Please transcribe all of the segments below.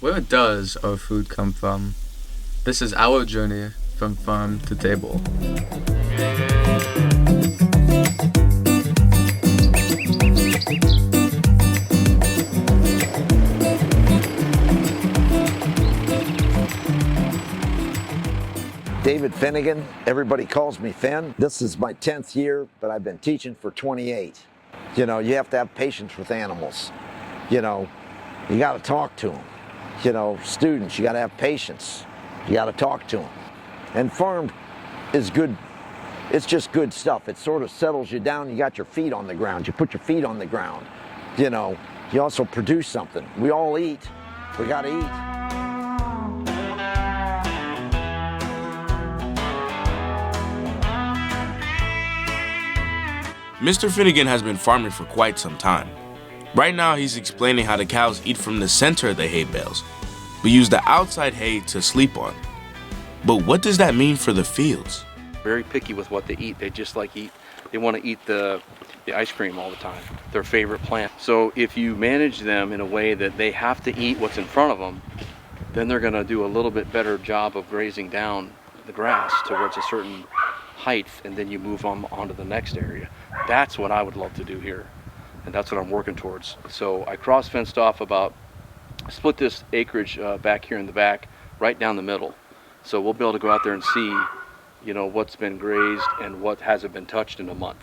Where does our food come from? This is our journey from farm to table. David Finnegan, everybody calls me Finn. This is my 10th year, but I've been teaching for 28. You know, you have to have patience with animals. You know, you got to talk to them. You know, students, you got to have patience. You got to talk to them. And farm is good. It's just good stuff. It sort of settles you down. You got your feet on the ground. You put your feet on the ground. You know, you also produce something. We all eat. We got to eat. Mr. Finnegan has been farming for quite some time. Right now, he's explaining how the cows eat from the center of the hay bales, but use the outside hay to sleep on. But what does that mean for the fields? Very picky with what they eat. They want to eat the ice cream all the time, their favorite plant. So if you manage them in a way that they have to eat what's in front of them, then they're going to do a little bit better job of grazing down the grass towards a certain height, and then you move on to the next area. That's what I would love to do here, and that's what I'm working towards. So I cross-fenced off split this acreage back here in the back, right down the middle. So we'll be able to go out there and see, you know, what's been grazed and what hasn't been touched in a month.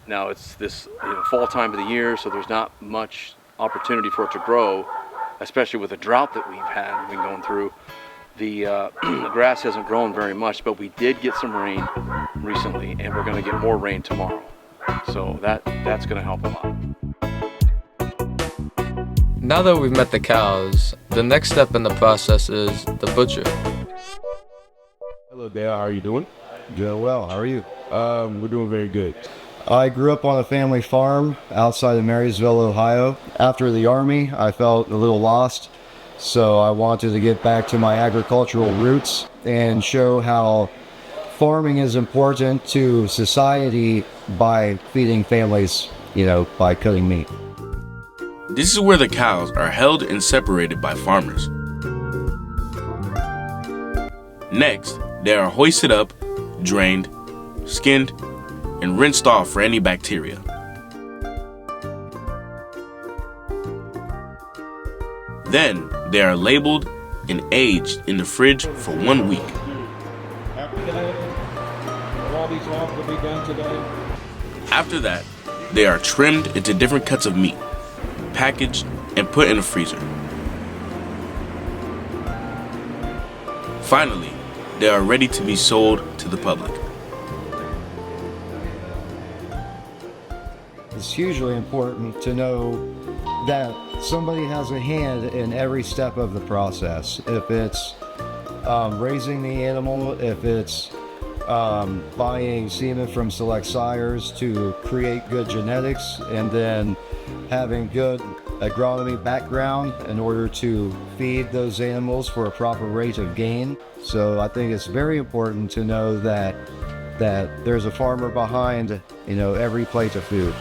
Now it's this fall time of the year, so there's not much opportunity for it to grow, especially with the drought that we've been going through. The grass hasn't grown very much, but we did get some rain recently, and we're going to get more rain tomorrow. So that's going to help a lot. Now that we've met the cows, the next step in the process is the butcher. Hello there, how are you doing? Doing well. How are you? We're doing very good. I grew up on a family farm outside of Marysville, Ohio. After the Army, I felt a little lost, so I wanted to get back to my agricultural roots and show how farming is important to society by feeding families, by cutting meat. This is where the cows are held and separated by farmers. Next, they are hoisted up, drained, skinned, and rinsed off for any bacteria. Then, they are labeled and aged in the fridge for 1 week. After that, they are trimmed into different cuts of meat, packaged, and put in a freezer. Finally, they are ready to be sold to the public. It's hugely important to know that somebody has a hand in every step of the process. If it's raising the animal, if it's buying semen from select sires to create good genetics, and then having good agronomy background in order to feed those animals for a proper rate of gain. So I think it's very important to know that there's a farmer behind every plate of food.